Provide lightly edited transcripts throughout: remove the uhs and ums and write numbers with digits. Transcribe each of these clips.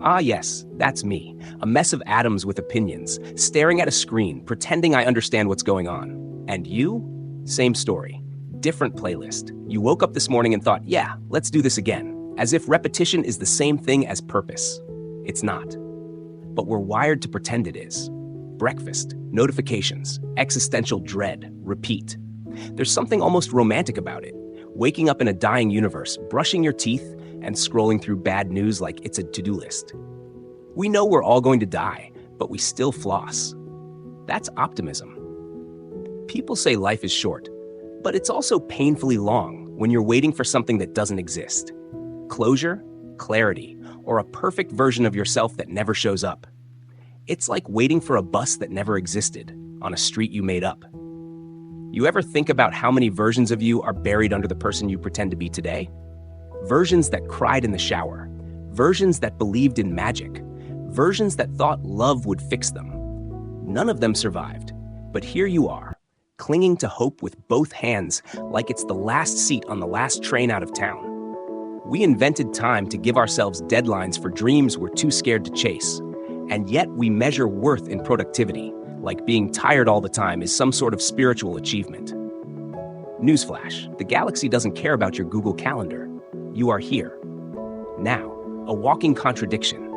Ah, yes, that's me. A mess of atoms with opinions, staring at a screen, pretending I understand what's going on. And you? Same story. Different playlist. You woke up this morning and thought, yeah, let's do this again. As if repetition is the same thing as purpose. It's not. But we're wired to pretend it is. Breakfast, notifications, existential dread, repeat. There's something almost romantic about it. Waking up in a dying universe, brushing your teeth, and scrolling through bad news like it's a to-do list. We know we're all going to die, but we still floss. That's optimism. People say life is short, but it's also painfully long when you're waiting for something that doesn't exist. Closure, clarity, or a perfect version of yourself that never shows up. It's like waiting for a bus that never existed on a street you made up. You ever think about how many versions of you are buried under the person you pretend to be today? Versions that cried in the shower, versions that believed in magic, versions that thought love would fix them. None of them survived, but here you are, clinging to hope with both hands like it's the last seat on the last train out of town. We invented time to give ourselves deadlines for dreams we're too scared to chase, and yet we measure worth in productivity, like being tired all the time is some sort of spiritual achievement. Newsflash, the galaxy doesn't care about your Google Calendar. You are here. Now, a walking contradiction.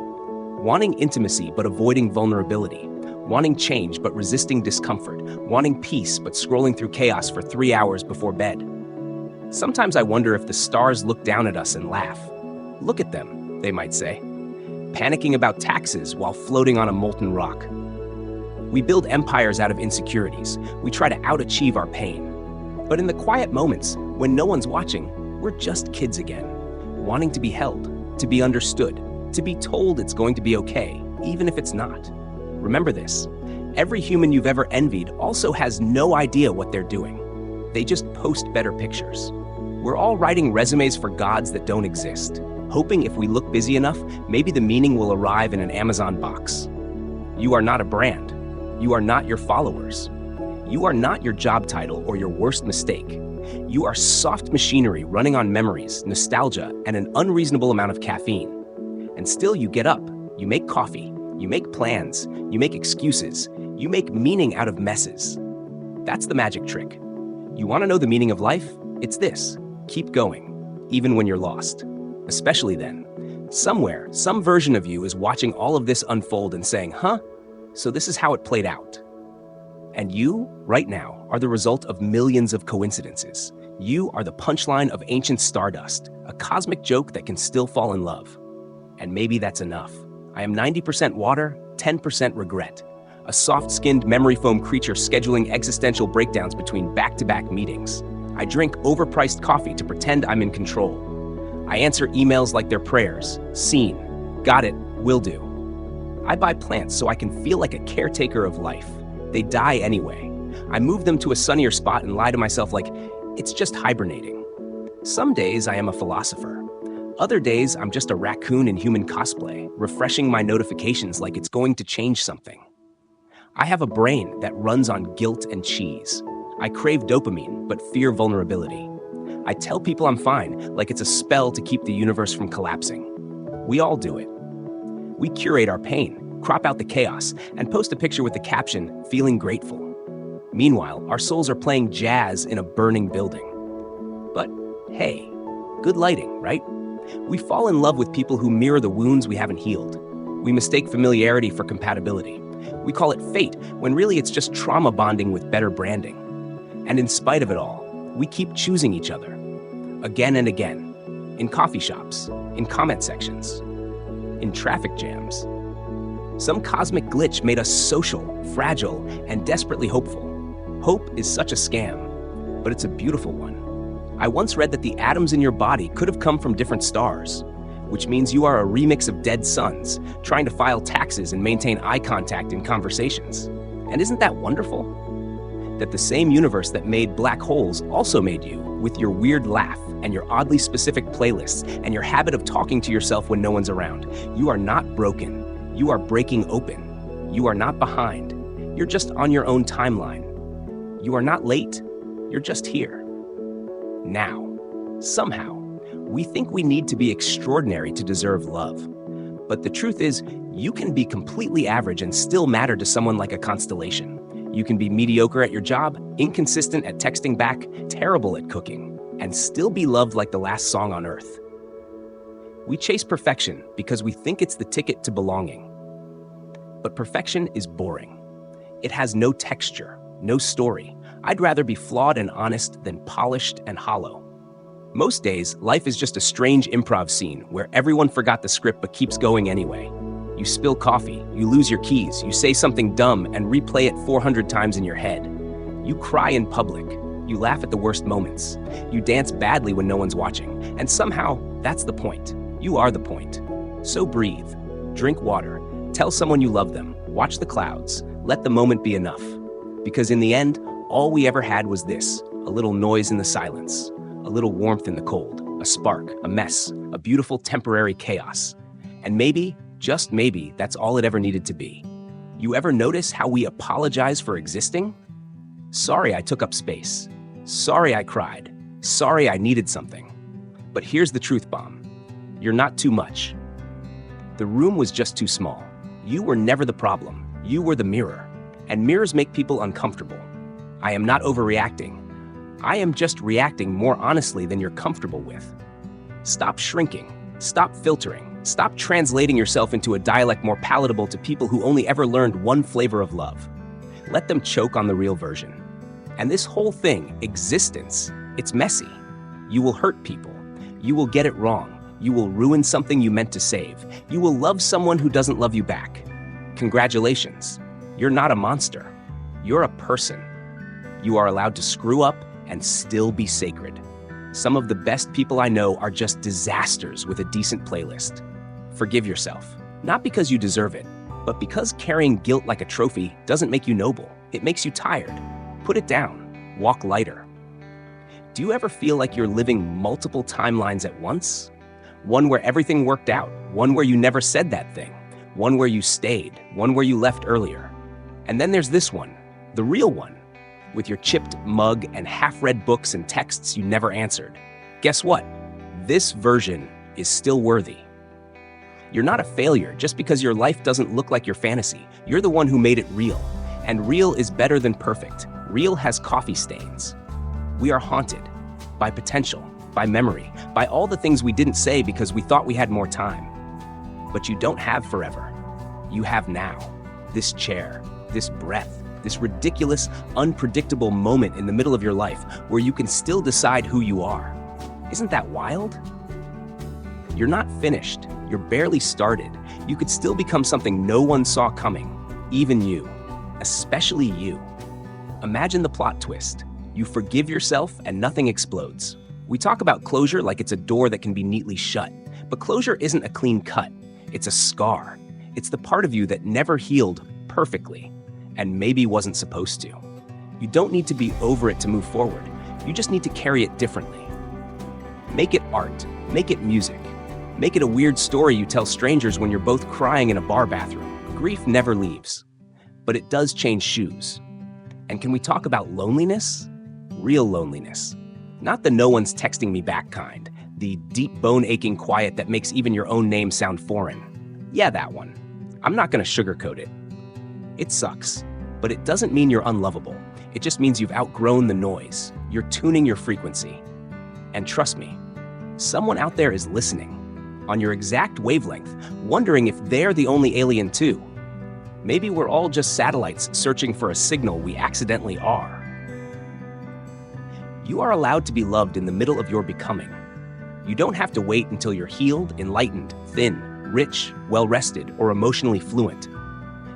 Wanting intimacy but avoiding vulnerability. Wanting change but resisting discomfort. Wanting peace but scrolling through chaos for 3 hours before bed. Sometimes I wonder if the stars look down at us and laugh. Look at them, they might say. Panicking about taxes while floating on a molten rock. We build empires out of insecurities. We try to outachieve our pain. But in the quiet moments, when no one's watching, we're just kids again, wanting to be held, to be understood, to be told it's going to be okay, even if it's not. Remember this, every human you've ever envied also has no idea what they're doing. They just post better pictures. We're all writing resumes for gods that don't exist, hoping if we look busy enough, maybe the meaning will arrive in an Amazon box. You are not a brand. You are not your followers. You are not your job title or your worst mistake. You are soft machinery running on memories, nostalgia, and an unreasonable amount of caffeine. And still you get up, you make coffee, you make plans, you make excuses, you make meaning out of messes. That's the magic trick. You want to know the meaning of life? It's this. Keep going, even when you're lost. Especially then. Somewhere, some version of you is watching all of this unfold and saying, huh? So this is how it played out. And you, right now, are the result of millions of coincidences. You are the punchline of ancient stardust, a cosmic joke that can still fall in love. And maybe that's enough. I am 90% water, 10% regret. A soft-skinned memory foam creature scheduling existential breakdowns between back-to-back meetings. I drink overpriced coffee to pretend I'm in control. I answer emails like they're prayers. Seen. Got it. Will do. I buy plants so I can feel like a caretaker of life. They die anyway. I move them to a sunnier spot and lie to myself like, it's just hibernating. Some days I am a philosopher. Other days I'm just a raccoon in human cosplay, refreshing my notifications like it's going to change something. I have a brain that runs on guilt and cheese. I crave dopamine, but fear vulnerability. I tell people I'm fine, like it's a spell to keep the universe from collapsing. We all do it. We curate our pain, crop out the chaos, and post a picture with the caption, feeling grateful. Meanwhile, our souls are playing jazz in a burning building. But hey, good lighting, right? We fall in love with people who mirror the wounds we haven't healed. We mistake familiarity for compatibility. We call it fate, when really it's just trauma bonding with better branding. And in spite of it all, we keep choosing each other. Again and again. In coffee shops, in comment sections, in traffic jams. Some cosmic glitch made us social, fragile, and desperately hopeful. Hope is such a scam, but it's a beautiful one. I once read that the atoms in your body could have come from different stars, which means you are a remix of dead suns, trying to file taxes and maintain eye contact in conversations. And isn't that wonderful? That the same universe that made black holes also made you, with your weird laugh and your oddly specific playlists and your habit of talking to yourself when no one's around. You are not broken. You are breaking open. You are not behind. You're just on your own timeline. You are not late. You're just here. Now, somehow, we think we need to be extraordinary to deserve love. But the truth is, you can be completely average and still matter to someone like a constellation. You can be mediocre at your job, inconsistent at texting back, terrible at cooking, and still be loved like the last song on earth. We chase perfection because we think it's the ticket to belonging. But perfection is boring. It has no texture, no story. I'd rather be flawed and honest than polished and hollow. Most days, life is just a strange improv scene where everyone forgot the script but keeps going anyway. You spill coffee, you lose your keys, you say something dumb and replay it 400 times in your head. You cry in public, you laugh at the worst moments, you dance badly when no one's watching, and somehow, that's the point. You are the point. So breathe, drink water, tell someone you love them, watch the clouds, let the moment be enough. Because in the end, all we ever had was this, a little noise in the silence, a little warmth in the cold, a spark, a mess, a beautiful temporary chaos. And maybe, just maybe, that's all it ever needed to be. You ever notice how we apologize for existing? Sorry I took up space. Sorry I cried. Sorry I needed something. But here's the truth bomb. You're not too much. The room was just too small. You were never the problem. You were the mirror. And mirrors make people uncomfortable. I am not overreacting. I am just reacting more honestly than you're comfortable with. Stop shrinking. Stop filtering. Stop translating yourself into a dialect more palatable to people who only ever learned one flavor of love. Let them choke on the real version. And this whole thing, existence, it's messy. You will hurt people. You will get it wrong. You will ruin something you meant to save. You will love someone who doesn't love you back. Congratulations. You're not a monster. You're a person. You are allowed to screw up and still be sacred. Some of the best people I know are just disasters with a decent playlist. Forgive yourself, not because you deserve it, but because carrying guilt like a trophy doesn't make you noble. It makes you tired. Put it down. Walk lighter. Do you ever feel like you're living multiple timelines at once? One where everything worked out, one where you never said that thing, one where you stayed, one where you left earlier. And then there's this one, the real one, with your chipped mug and half-read books and texts you never answered. Guess what? This version is still worthy. You're not a failure just because your life doesn't look like your fantasy. You're the one who made it real. And real is better than perfect. Real has coffee stains. We are haunted by potential, by memory, by all the things we didn't say because we thought we had more time. But you don't have forever. You have now. This chair, this breath, this ridiculous, unpredictable moment in the middle of your life where you can still decide who you are. Isn't that wild? You're not finished. You're barely started. You could still become something no one saw coming, even you, especially you. Imagine the plot twist. You forgive yourself and nothing explodes. We talk about closure like it's a door that can be neatly shut, but closure isn't a clean cut. It's a scar. It's the part of you that never healed perfectly and maybe wasn't supposed to. You don't need to be over it to move forward. You just need to carry it differently. Make it art. Make it music. Make it a weird story you tell strangers when you're both crying in a bar bathroom. Grief never leaves, but it does change shoes. And can we talk about loneliness? Real loneliness. Not the no one's texting me back kind, the deep bone-aching quiet that makes even your own name sound foreign. Yeah, that one. I'm not gonna sugarcoat it. It sucks, but it doesn't mean you're unlovable. It just means you've outgrown the noise. You're tuning your frequency. And trust me, someone out there is listening, on your exact wavelength, wondering if they're the only alien too. Maybe we're all just satellites searching for a signal we accidentally are. You are allowed to be loved in the middle of your becoming. You don't have to wait until you're healed, enlightened, thin, rich, well-rested, or emotionally fluent.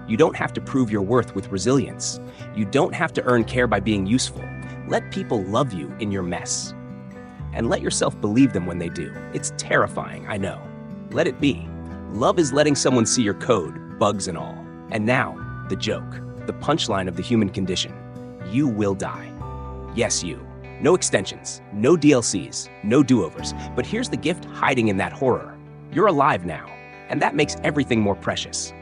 You don't have to prove your worth with resilience. You don't have to earn care by being useful. Let people love you in your mess. And let yourself believe them when they do. It's terrifying, I know. Let it be. Love is letting someone see your code, bugs and all. And now, the joke, the punchline of the human condition. You will die. Yes, you. No extensions, no DLCs, no do-overs. But here's the gift hiding in that horror. You're alive now, and that makes everything more precious.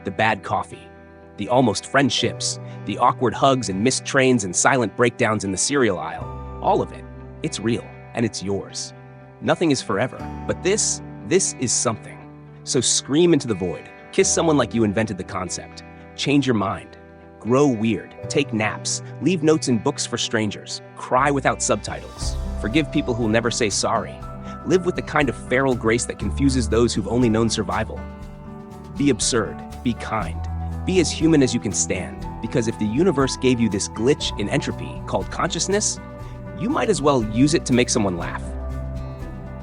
The bad coffee, the almost friendships, the awkward hugs and missed trains and silent breakdowns in the cereal aisle. All of it. It's real, and it's yours. Nothing is forever, but this is something. So scream into the void, kiss someone like you invented the concept, change your mind, grow weird, take naps, leave notes in books for strangers, cry without subtitles, forgive people who will never say sorry, live with the kind of feral grace that confuses those who've only known survival. Be absurd, be kind, be as human as you can stand, because if the universe gave you this glitch in entropy called consciousness, you might as well use it to make someone laugh.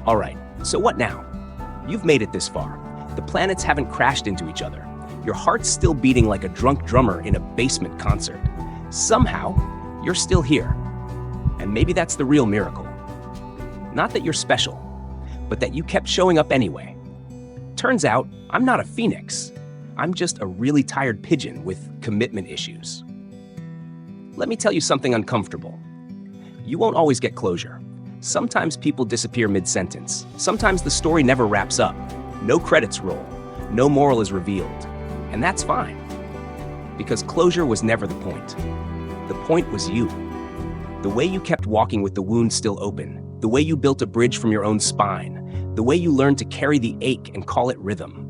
All right, so what now? You've made it this far. The planets haven't crashed into each other. Your heart's still beating like a drunk drummer in a basement concert. Somehow, you're still here. And maybe that's the real miracle. Not that you're special, but that you kept showing up anyway. Turns out, I'm not a phoenix. I'm just a really tired pigeon with commitment issues. Let me tell you something uncomfortable. You won't always get closure. Sometimes people disappear mid-sentence. Sometimes the story never wraps up. No credits roll. No moral is revealed. And that's fine. Because closure was never the point. The point was you. The way you kept walking with the wound still open. The way you built a bridge from your own spine. The way you learned to carry the ache and call it rhythm.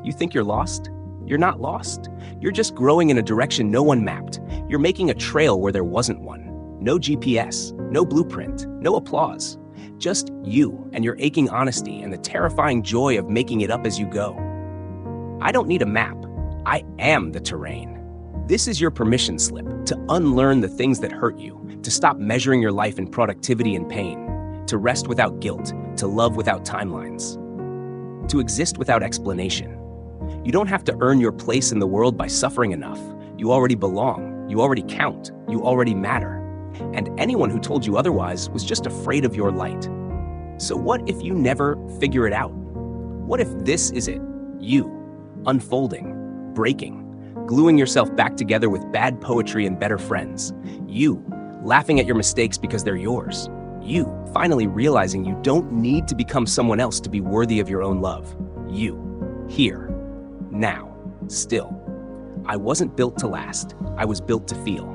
You think you're lost? You're not lost. You're just growing in a direction no one mapped. You're making a trail where there wasn't one. No GPS, no blueprint, no applause. Just you and your aching honesty and the terrifying joy of making it up as you go. I don't need a map. I am the terrain. This is your permission slip to unlearn the things that hurt you, to stop measuring your life in productivity and pain, to rest without guilt, to love without timelines, to exist without explanation. You don't have to earn your place in the world by suffering enough. You already belong. You already count. You already matter. And anyone who told you otherwise was just afraid of your light. So what if you never figure it out? What if this is it? You, unfolding, breaking, gluing yourself back together with bad poetry and better friends. You, laughing at your mistakes because they're yours. You, finally realizing you don't need to become someone else to be worthy of your own love. You, here, now, still. I wasn't built to last. I was built to feel.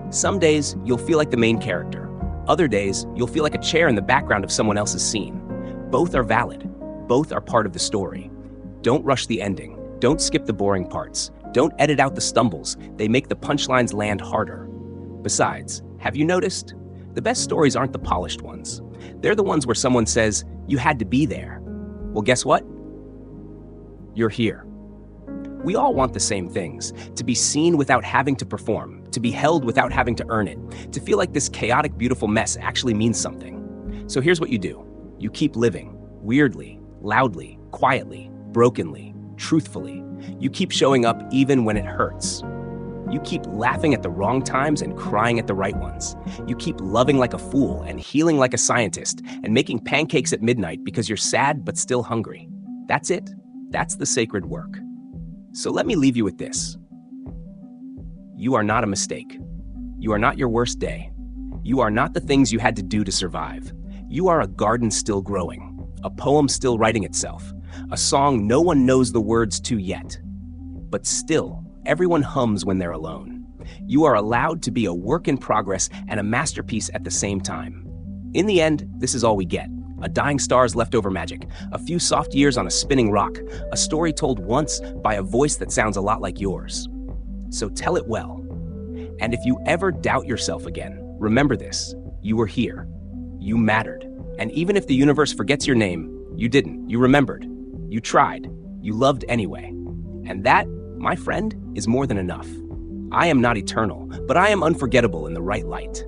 Some days, you'll feel like the main character. Other days, you'll feel like a chair in the background of someone else's scene. Both are valid. Both are part of the story. Don't rush the ending. Don't skip the boring parts. Don't edit out the stumbles. They make the punchlines land harder. Besides, have you noticed? The best stories aren't the polished ones. They're the ones where someone says, you had to be there. Well, guess what? You're here. We all want the same things, to be seen without having to perform, to be held without having to earn it, to feel like this chaotic, beautiful mess actually means something. So here's what you do. You keep living, weirdly, loudly, quietly, brokenly, truthfully. You keep showing up even when it hurts. You keep laughing at the wrong times and crying at the right ones. You keep loving like a fool and healing like a scientist and making pancakes at midnight because you're sad but still hungry. That's it. That's the sacred work. So let me leave you with this. You are not a mistake. You are not your worst day. You are not the things you had to do to survive. You are a garden still growing, a poem still writing itself, a song no one knows the words to yet. But still, everyone hums when they're alone. You are allowed to be a work in progress and a masterpiece at the same time. In the end, this is all we get. A dying star's leftover magic, a few soft years on a spinning rock, a story told once by a voice that sounds a lot like yours. So tell it well. And if you ever doubt yourself again, remember this. You were here. You mattered. And even if the universe forgets your name, you didn't. You remembered. You tried. You loved anyway. And that, my friend, is more than enough. I am not eternal, but I am unforgettable in the right light.